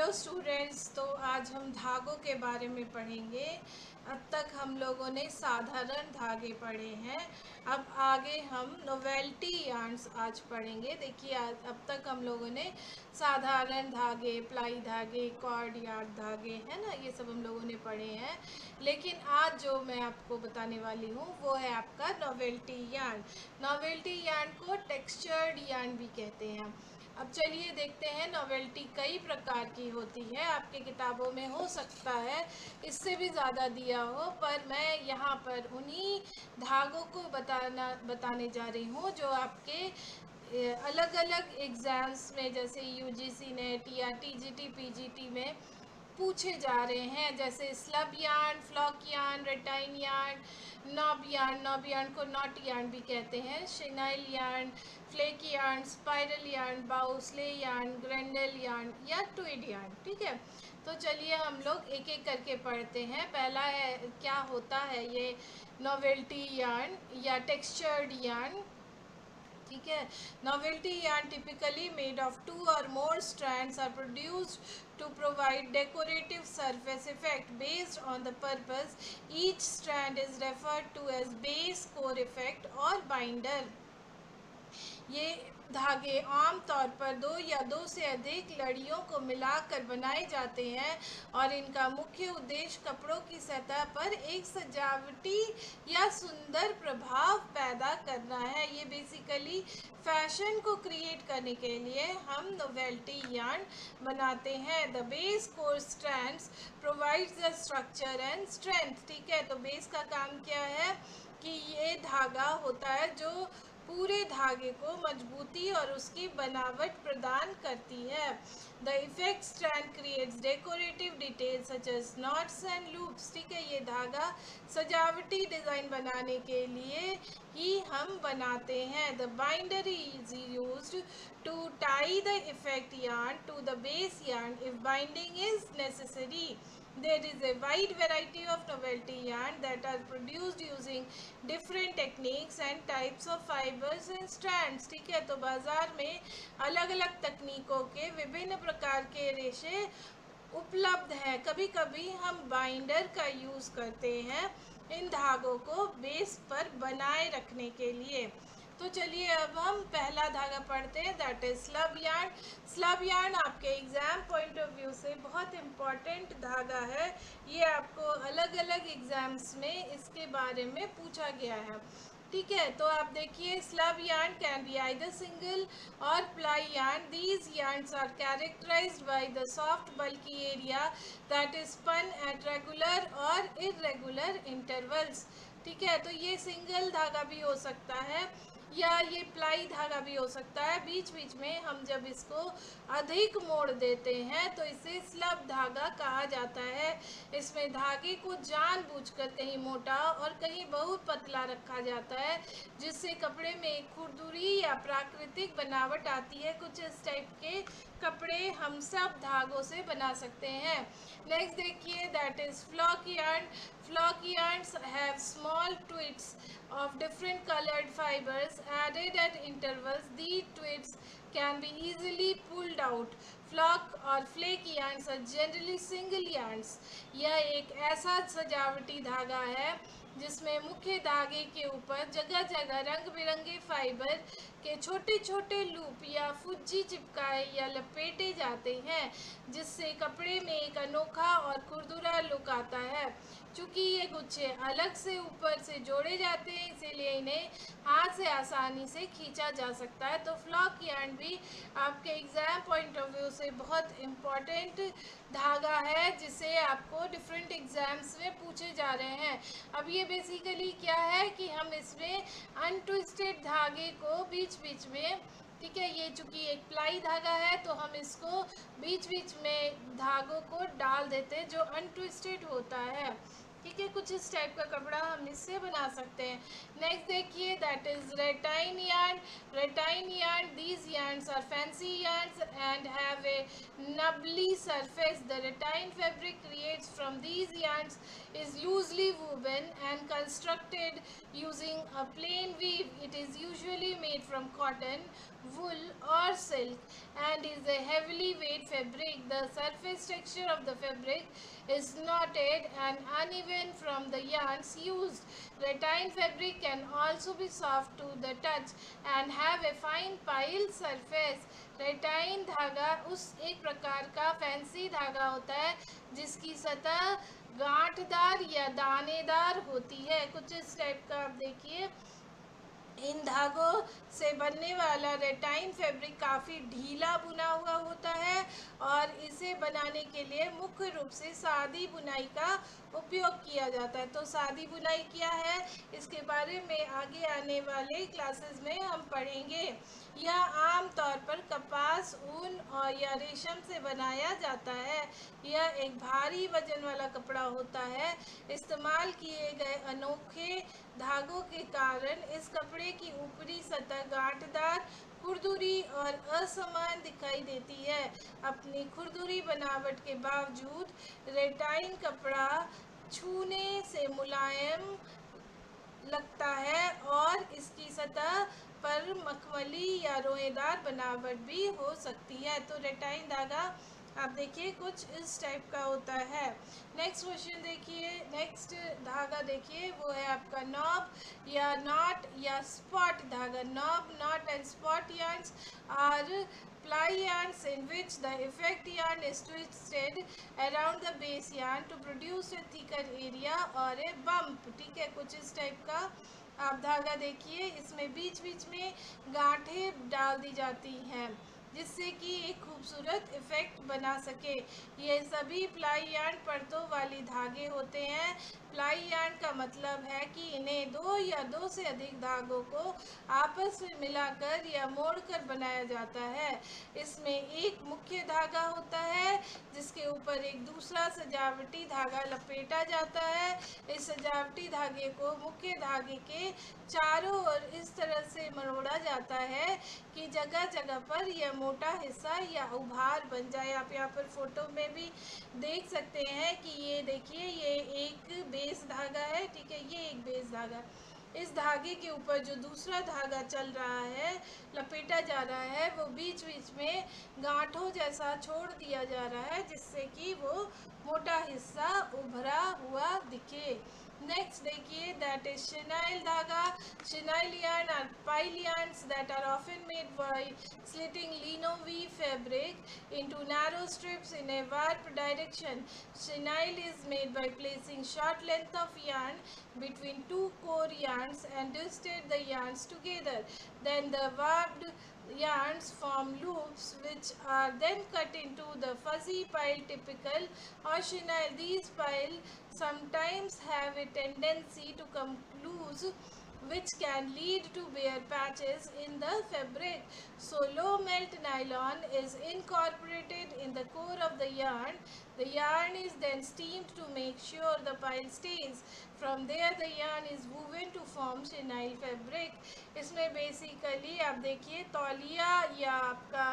Hello students. तो आज हम धागों के बारे में पढ़ेंगे। अब तक हम लोगों ने साधारण धागे पढ़े हैं। अब आगे हम नोवेल्टी यार्न्स आज पढ़ेंगे। देखिए, आज अब तक हम लोगों ने साधारण धागे, प्लाई धागे, कॉर्ड यार्ड धागे, है ना, ये सब हम लोगों ने पढ़े हैं। लेकिन आज जो मैं आपको बताने वाली हूँ वो है आपका नोवेल्टी यार्न। नोवेल्टी यार्न को टेक्सचर्ड यार्न भी कहते हैं। अब चलिए देखते हैं। नॉवेल्टी कई प्रकार की होती है, आपके किताबों में हो सकता है इससे भी ज़्यादा दिया हो, पर मैं यहाँ पर उन्हीं धागों को बताने जा रही हूँ जो आपके अलग अलग एग्ज़ाम्स में, जैसे यूजीसी नेट या टीजीटी पीजीटी में पूछे जा रहे हैं। जैसे slub yarn, flock yarn, ratine yarn, knob yarn, knob yarn को नॉट यार्न भी कहते हैं, chenille yarn, flake yarn, spiral yarn, boucle yarn, grandrelle yarn या ट्विड यार्न। ठीक है, तो चलिए हम लोग एक एक करके पढ़ते हैं। पहला है, क्या होता है ये नोवेल्टी यार्न या टेक्सचर्ड यार्न। ठीक है, novelty yarn typically made of two or more strands are produced to provide decorative surface effect based on the purpose. Each strand is referred to as base, core effect or binder. ये धागे आमतौर पर दो या दो से अधिक लड़ियों को मिलाकर बनाए जाते हैं और इनका मुख्य उद्देश्य कपड़ों की सतह पर एक सजावटी या सुंदर प्रभाव पैदा करना है। ये बेसिकली फैशन को क्रिएट करने के लिए हम नोवेल्टी यार्न बनाते हैं। The base core strands provides the structure and strength. ठीक है, तो बेस का काम क्या है कि ये धागा होता है जो पूरे धागे को मजबूती और उसकी बनावट प्रदान करती है। The effect strand creates decorative details such as knots and loops. ठीक है, ये धागा सजावटी डिज़ाइन बनाने के लिए ही हम बनाते हैं। The binder is used to tie the effect yarn to the base yarn if binding is necessary. There is a wide variety of novelty yarn that are produced using different techniques and types of fibers and strands. ठीक है, तो बाज़ार में अलग अलग तकनीकों के विभिन्न प्रकार के रेशे उपलब्ध हैं। कभी कभी हम बाइंडर का यूज़ करते हैं इन धागों को बेस पर बनाए रखने के लिए। तो चलिए अब हम पहला धागा पढ़ते हैं, that is slub yarn. Slub yarn आपके एग्ज़ाम पॉइंट ऑफ व्यू से बहुत इम्पॉर्टेंट धागा है। ये आपको अलग अलग एग्ज़ाम्स में इसके बारे में पूछा गया है। ठीक है, तो आप देखिए, slub yarn can be either single or ply yarn. These yarns are characterized by the soft bulky area that is spun at regular or irregular intervals. ठीक है, तो ये सिंगल धागा भी हो सकता है या ये प्लाई धागा भी हो सकता है। बीच बीच में हम जब इसको अधिक मोड़ देते हैं तो इसे स्लब धागा कहा जाता है। इसमें धागे को जानबूझकर कहीं मोटा और कहीं बहुत पतला रखा जाता है, जिससे कपड़े में एक खुरदुरी या प्राकृतिक बनावट आती है। कुछ इस टाइप के कपड़े हम सब धागों से बना सकते हैं। नेक्स्ट देखिए, that is flock yarn. Flock yarns have small twists of different colored fibers added at intervals. These twists can be easily pulled out. Flock और flake yarns are generally single yarns. यह एक ऐसा सजावटी धागा है जिसमें मुख्य धागे के ऊपर जगह जगह रंग बिरंगे फाइबर के छोटे छोटे लूप या फुज्जी चिपकाए या लपेटे जाते हैं, जिससे कपड़े में एक अनोखा और खुरदुरा लुक आता है। चूँकि ये गुच्छे अलग से ऊपर से जोड़े जाते हैं, इसीलिए इन्हें हाथ से आसानी से खींचा जा सकता है। तो फ्लॉक यार्न भी आपके एग्ज़ाम पॉइंट ऑफ व्यू से बहुत इम्पॉर्टेंट धागा है, जिसे आपको डिफरेंट एग्ज़ाम्स में पूछे जा रहे हैं। अब ये बेसिकली क्या है कि हम इसमें अनट्विस्टेड धागे को बीच बीच में, ठीक है, ये चूँकि एक प्लाई धागा है तो हम इसको बीच बीच में धागों को डाल देते हैं जो अनट्विस्टेड होता है। ठीक है, कुछ इस टाइप का कपड़ा हम इससे बना सकते हैं। नेक्स्ट देखिए, that is ratine yarn. Ratine yarn, these yarns are fancy yarns and have a nubbly surface. The rattan fabric creates from these yarns is loosely woven and constructed using a plain weave. It is usually made from cotton, wool or silk and is a heavily weight fabric. The surface texture of the fabric is knotted and uneven from the yarns used. Rattan fabric can also be soft to the touch and have a fine pile surface. रेटाइन धागा उस एक प्रकार का fancy धागा होता है जिसकी सतह गांठदार या दानेदार होती है। कुछ इस टाइप का आप देखिए, इन धागों से बनने वाला रेटाइन फैब्रिक काफ़ी ढीला बुना हुआ होता है और इसे बनाने के लिए मुख्य रूप से सादी बुनाई का उपयोग किया जाता है। तो सादी बुनाई क्या है, इसके बारे में आगे आने वाले क्लासेस में हम पढ़ेंगे। यह आमतौर पर कपास, ऊन और या रेशम से बनाया जाता है। यह एक भारी वजन वाला कपड़ा होता है। इस्तेमाल किए गए अनोखे धागों के कारण इस कपड़े की ऊपरी सतह गांठदार, खुरदुरी और असमान दिखाई देती है। अपनी खुरदुरी बनावट के बावजूद रेटाइन कपड़ा छूने से मुलायम लगता है और इसकी सतह पर मखमली या रोएदार बनावट भी हो सकती है। तो रेटाइन धागा आप देखिए कुछ इस टाइप का होता है। नेक्स्ट क्वेश्चन देखिए, नेक्स्ट धागा देखिए, वो है आपका नॉब या नॉट या स्पॉट धागा। Knob, not and spot yarns are ply yarns in which the effect yarn is twisted around the base yarn to produce a thicker area or a bump। ठीक है, कुछ इस टाइप का आप धागा देखिए, इसमें बीच बीच में गांठें डाल दी जाती हैं जिससे कि एक खूबसूरत इफेक्ट बना सके। ये सभी प्लाई यार्न परतों वाली धागे होते हैं। प्लाई यार्न का मतलब है कि इन्हें दो या दो से अधिक धागों को आपस में मिलाकर या मोड़कर बनाया जाता है। इसमें एक मुख्य धागा होता है जिसके ऊपर एक दूसरा सजावटी धागा लपेटा जाता है। इस सजावटी धागे को मुख्य धागे के चारों ओर इस तरह से मरोड़ा जाता है कि जगह जगह पर यह मोटा हिस्सा या उभार बन जाए। आप यहाँ पर फोटो में भी देख सकते हैं कि ये देखिए, ये एक बेस धागा है। ठीक है, ये एक बेस धागा, इस धागे के ऊपर जो दूसरा धागा चल रहा है, लपेटा जा रहा है, वो बीच बीच में गांठों जैसा छोड़ दिया जा रहा है जिससे कि वो मोटा हिस्सा उभरा हुआ दिखे। नेक्स्ट देखिए, दैट इज शिनाइल धागा। शिनाइल yarn are pile yarns that are often made by slitting lino weave fabric into narrow strips in a warp direction. Chenille is made by placing short length of yarn between two core yarns and twisted the yarns together. Then the warped yarns form loops which are then cut into the fuzzy pile typical or chenille. These pile sometimes have a tendency to come loose, which can lead to bare patches in the fabric. So low melt nylon is incorporated in the core of the yarn. The yarn is then steamed to make sure the pile stays. From there the yarn is woven to form chenille fabric. इसमें basically आप देखिए तौलिया या आपका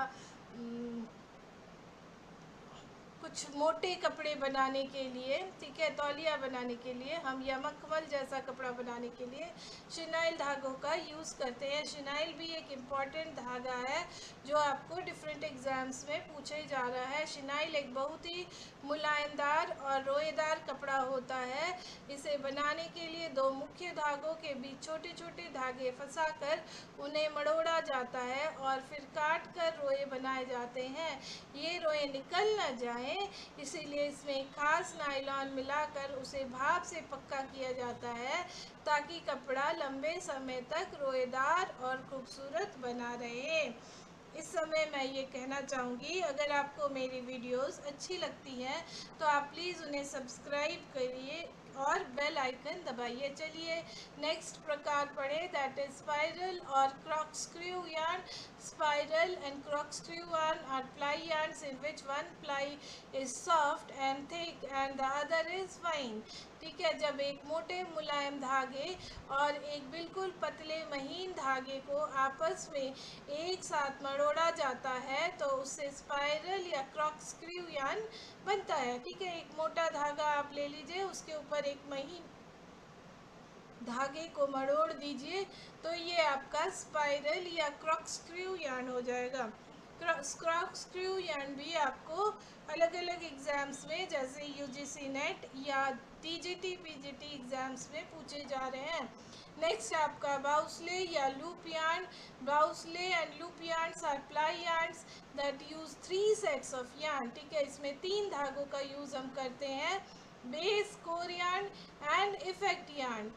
कुछ मोटे कपड़े बनाने के लिए, ठीक है, तौलिया बनाने के लिए हम या मखमल जैसा कपड़ा बनाने के लिए शिनाइल धागों का यूज़ करते हैं। शिनाइल भी एक इम्पॉर्टेंट धागा है जो आपको डिफरेंट एग्ज़ाम्स में पूछे जा रहा है। शिनाइल एक बहुत ही मुलायमदार और रोएदार कपड़ा होता है। इसे बनाने के लिए दो मुख्य धागों के बीच छोटे छोटे धागे फंसाकर उन्हें मड़ोड़ा जाता है और फिर काट कर रोए बनाए जाते हैं। ये रोए निकल न जाए इसीलिए इसमें एक खास नायलॉन मिलाकर उसे भाप से पक्का किया जाता है ताकि कपड़ा लंबे समय तक रोएदार और खूबसूरत बना रहे। इस समय मैं ये कहना चाहूँगी, अगर आपको मेरी वीडियोस अच्छी लगती हैं तो आप प्लीज़ उन्हें सब्सक्राइब करिए और बेल आइकन दबाइए। चलिए नेक्स्ट प्रकार पढ़े, दैट इज स्पाइरल और corkscrew yarn. Spiral and corkscrew yarn are ply yarns in which one ply is soft and thick and the other is fine. ठीक है। जब एक मोटे मुलायम धागे और एक बिल्कुल पतले महीन धागे को आपस में एक साथ मरोड़ा जाता है तो उससे स्पाइरल या क्रॉक्सक्रू यार्न बनता है। ठीक है, एक मोटा धागा आप ले लीजिए, उसके ऊपर एक महीन धागे को मरोड़ दीजिए तो ये आपका स्पाइरल या क्रॉक्सक्रू यार्न हो जाएगा। क्रॉक्सक्रू यार्न भी आपको अलग अलग एग्जाम्स में जैसे यूजीसी नेट या टीजीटी पीजीटी एग्जाम्स में पूछे जा रहे हैं। नेक्स्ट आपका बाउसले या loop yarn. Boucle and loop yarns are ply yarns that use 3 sets of yarn. ठीक है, इसमें 3 धागों का यूज हम करते हैं, base, core yarn and effect yarn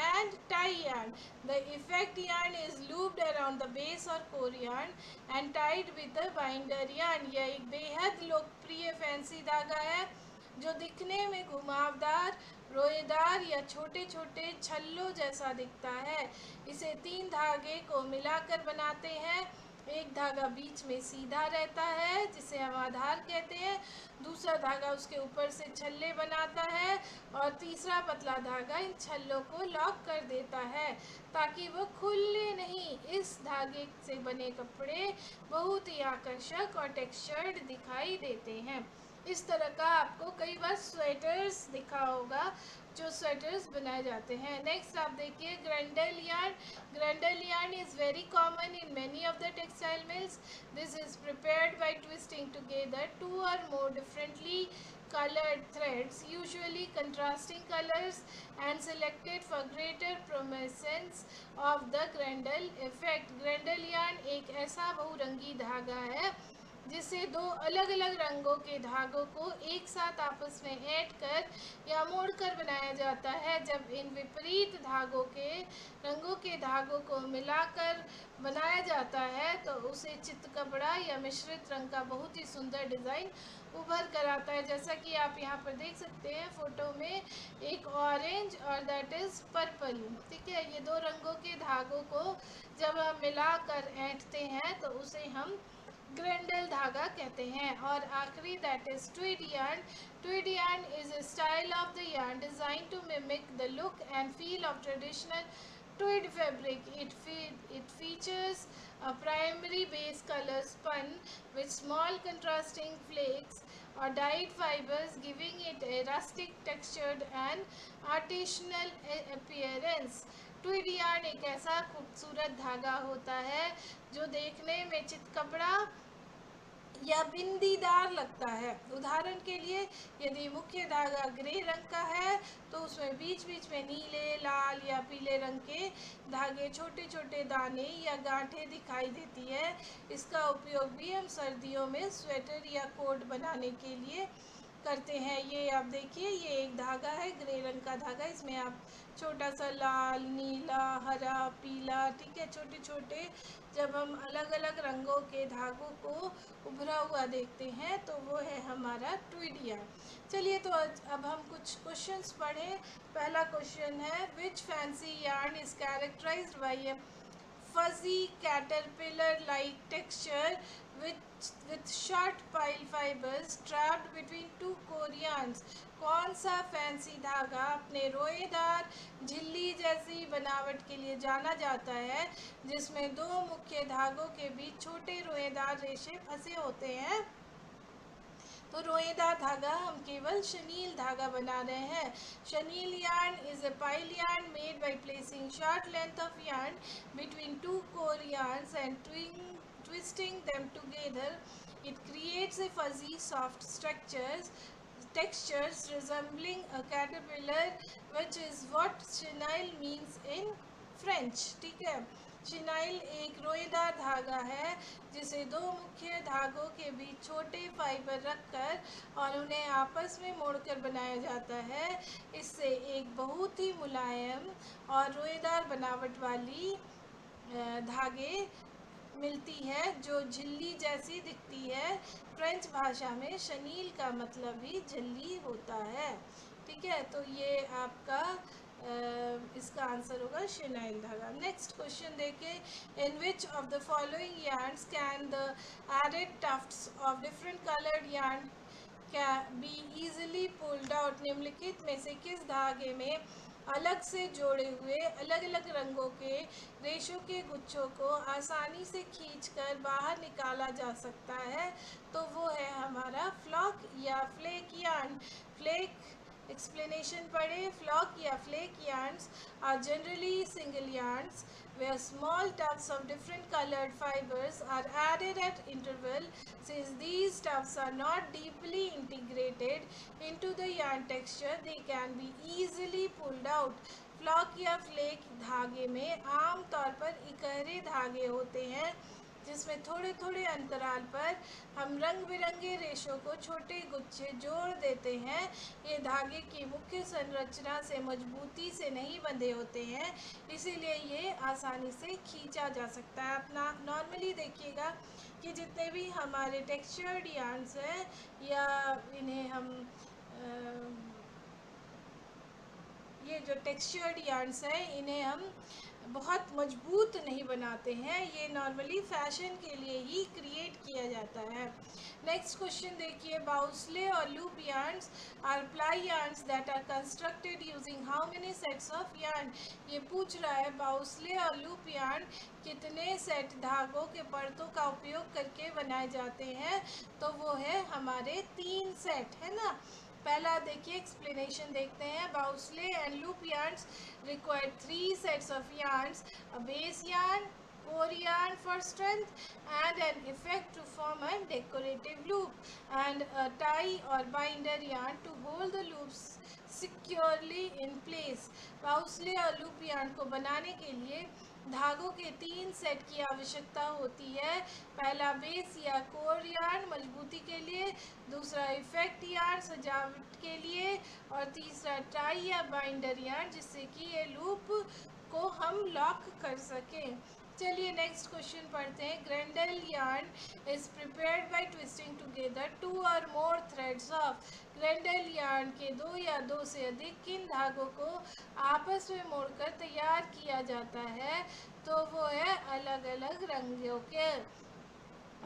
and tie yarn. The effect yarn is looped around the base or core yarn and tied with the binder yarn. यह एक बेहद लोकप्रिय फैंसी धागा है जो दिखने में घुमावदार, रोएदार या छोटे छोटे छल्लों जैसा दिखता है। इसे 3 धागे को मिलाकर बनाते हैं। एक धागा बीच में सीधा रहता है जिसे हम आधार कहते हैं, दूसरा धागा उसके ऊपर से छल्ले बनाता है और तीसरा पतला धागा इन छल्लों को लॉक कर देता है ताकि वो खुले नहीं। इस धागे से बने कपड़े बहुत ही आकर्षक और टेक्सचर्ड दिखाई देते हैं। इस तरह का आपको कई बार स्वेटर्स दिखा होगा जो स्वेटर्स बनाए जाते हैं। नेक्स्ट आप देखिए grandrelle yarn. Grandrelle yarn is very common in many of the textile mills. This is prepared by twisting together 2 or more differently colored threads, usually contrasting colors, and selected for greater prominence of the Grendel effect. Grendel yarn एक ऐसा बहुरंगी धागा है जिसे 2 अलग अलग रंगों के धागों को एक साथ आपस में ऐड कर या मोड़कर बनाया जाता है। जब इन विपरीत धागों के रंगों के धागों को मिलाकर बनाया जाता है तो उसे चित्रकपड़ा या मिश्रित रंग का बहुत ही सुंदर डिज़ाइन उभर कर आता है। जैसा कि आप यहाँ पर देख सकते हैं फोटो में, एक ऑरेंज और दैट इज़ पर्पल। ठीक है, ये 2 रंगों के धागों को जब हम मिलाकर ऐंठते हैं तो उसे हम ग्रेंडल धागा कहते हैं। और आखिरी that is tweed yarn. Tweed yarn is a style of the yarn designed to mimic the look and feel of traditional tweed fabric. It features a primary base color spun with small contrasting flakes or dyed fibers, giving it a rustic textured and artisanal appearance. Tweed yarn एक ऐसा खूबसूरत धागा होता है जो देखने में चितकबरा या बिंदीदार लगता है। उदाहरण के लिए यदि मुख्य धागा ग्रे रंग का है तो उसमें बीच बीच में नीले, लाल या पीले रंग के धागे छोटे छोटे दाने या गांठें दिखाई देती है। इसका उपयोग भी हम सर्दियों में स्वेटर या कोट बनाने के लिए करते हैं। ये आप देखिए, ये एक धागा है, ग्रे रंग का धागा, इसमें आप छोटा सा लाल, नीला, हरा, पीला, ठीक है, छोटे छोटे जब हम अलग अलग रंगों के धागों को उभरा हुआ देखते हैं तो वो है हमारा ट्विड यार्न। चलिए तो अब हम कुछ क्वेश्चंस पढ़ें। पहला क्वेश्चन है, which fancy yarn is characterized by a fuzzy caterpillar like texture with short pile fibers trapped between 2 core yarns. कौन सा फैंसी धागा अपने रोएदार झिल्ली जैसी बनावट के लिए जाना जाता है जिसमें 2 मुख्य धागों के बीच छोटे रोएदार रेशे फंसे होते हैं? तो रोएदार धागा हम केवल शनील धागा बना रहे हैं। Chenille yarn is a pile yarn made by placing short length of yarn between 2 core yarns and twisting them together. It creates a fuzzy, soft textures resembling a caterpillar, which is what chenille means in French. ठीक है, चिनाइल एक रोएदार धागा है जिसे 2 मुख्य धागों के बीच छोटे फाइबर रखकर और उन्हें आपस में मोड़कर बनाया जाता है। इससे एक बहुत ही मुलायम और रोएदार बनावट वाली धागे मिलती है जो झिल्ली जैसी दिखती है। फ्रेंच भाषा में शनील का मतलब ही झिल्ली होता है। ठीक है, तो ये आपका इसका आंसर होगा शिनाइल धागा। नेक्स्ट क्वेश्चन देखें, in which of the following yarns can the added tufts of different coloured yarn can be easily pulled out. निम्नलिखित में से किस धागे में अलग से जोड़े हुए अलग अलग रंगों के रेशों के गुच्छों को आसानी से खींचकर बाहर निकाला जा सकता है? तो वो है हमारा फ्लॉक या फ्लेक यार्न। फ्लेक एक्सप्लेनेशन पढ़े। फ्लॉक या flake yarns are generally single yarns where small tufts of different colored fibers are added at interval. Since these tufts are not deeply integrated into the yarn texture, they can be easily pulled out. Flock या flake धागे में आम तौर पर इकहरे धागे होते हैं जिसमें थोड़े थोड़े अंतराल पर हम रंग बिरंगे रेशों को छोटे गुच्छे जोड़ देते हैं। ये धागे की मुख्य संरचना से मजबूती से नहीं बंधे होते हैं, इसीलिए ये आसानी से खींचा जा सकता है। अपना नॉर्मली देखिएगा कि जितने भी हमारे टेक्सचर्ड यार्न्स हैं या इन्हें हम ये जो टेक्सचर्ड यार्न्स हैं इन्हें हम बहुत मजबूत नहीं बनाते हैं, ये नॉर्मली फैशन के लिए ही क्रिएट किया जाता है। नेक्स्ट क्वेश्चन देखिए, बाउस्ले और loop yarns are ply yarns that are constructed using how many sets of yarn. ये पूछ रहा है बाउस्ले और लूप यार्न कितने सेट धागों के परतों का उपयोग करके बनाए जाते हैं? तो वो है हमारे 3 सेट, है ना। पहला देखिए एक्सप्लेनेशन देखते हैं। Boucle and loop yarns require 3 sets of yarns, a base yarn, core yarn for strength, and an effect to form a decorative loop, and a tie or binder yarn to hold the loops securely in place. बाउस्ले और loop yarn को बनाने के लिए धागों के 3 set की आवश्यकता होती है। पहला बेस या कोर यार्न मजबूती के लिए, दूसरा इफेक्ट यार्न सजावट के लिए, और तीसरा टाई या बाइंडर यार्न जिससे कि ये लूप को हम लॉक कर सकें। चलिए नेक्स्ट क्वेश्चन पढ़ते हैं। Grandrelle yarn is prepared by twisting together 2 or more threads of. Grandrelle yarn के 2 या 2 से अधिक किन धागों को आपस में मोड़कर तैयार किया जाता है? तो वो है अलग अलग रंगों के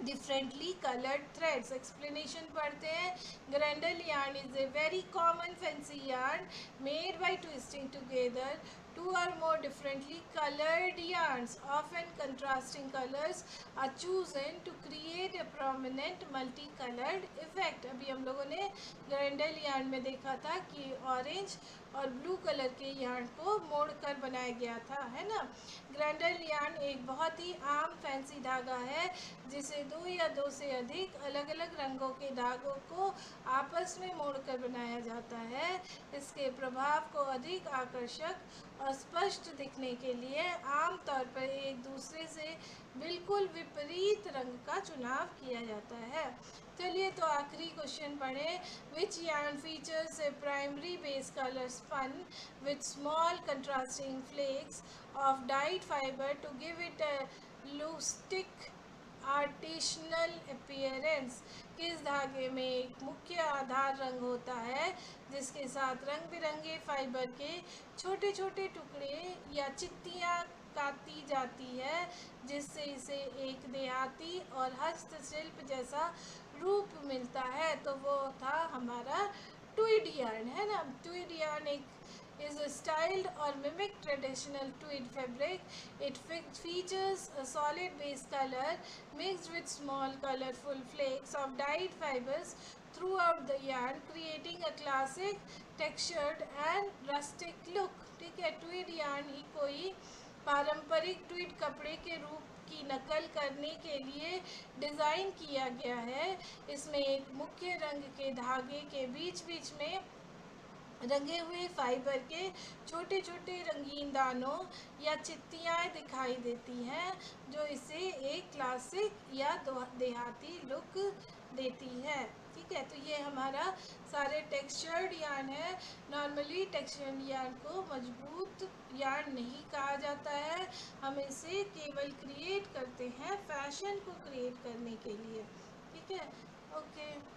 डिफरेंटली कलर्ड थ्रेड्स। एक्सप्लेनेशन पढ़ते हैं। Grandrelle yarn is a very common fancy yarn made by twisting together 2 or more differently colored yarns, often contrasting colors, are chosen to create a prominent multicolored effect. अभी हम लोगों ने ग्रेंडल yarn में देखा था कि ऑरेंज और ब्लू कलर के यार्न को मोड़कर बनाया गया था, है ना। ग्रेंडल यार्न एक बहुत ही आम फैंसी धागा है जिसे 2 या 2 से अधिक अलग अलग रंगों के धागों को आपस में मोड़कर बनाया जाता है। इसके प्रभाव को अधिक आकर्षक और स्पष्ट दिखने के लिए आमतौर पर एक दूसरे से बिल्कुल विपरीत रंग का चुनाव किया जाता है। चलिए तो आखिरी क्वेश्चन पढ़ें। Which yarn features a primary base colour spun with small contrasting flecks of dyed fibre to give it a rustic artisanal appearance. किस धागे में एक मुख्य आधार रंग होता है जिसके साथ रंग बिरंगे फाइबर के छोटे छोटे टुकड़े या चित्तियाँ काटी जाती है जिससे इसे एक देहाती और हस्तशिल्प जैसा रूप मिलता है? तो वो था हमारा ट्विड यार्न, है ना। ट्विड यार्न एक is a styled or mimic traditional tweed fabric. It features a solid base color mixed with small colorful flakes of dyed fibers throughout the yarn, creating a classic textured and rustic look. ठीक है, Tweed yarn ही कोई पारंपरिक Tweed कपड़े के रूप की नकल करने के लिए डिज़ाइन किया गया है। इसमें एक मुख्य रंग के धागे के बीच बीच में रंगे हुए फाइबर के छोटे छोटे रंगीन दानों या चित्तियाँ दिखाई देती हैं जो इसे एक क्लासिक या देहाती लुक देती है। ठीक है, तो ये हमारा सारे टेक्सचर्ड यार्न है। नॉर्मली टेक्सचर्ड यार्न को मजबूत यार्न नहीं कहा जाता है, हम इसे केवल क्रिएट करते हैं फैशन को क्रिएट करने के लिए। ठीक है, ओके।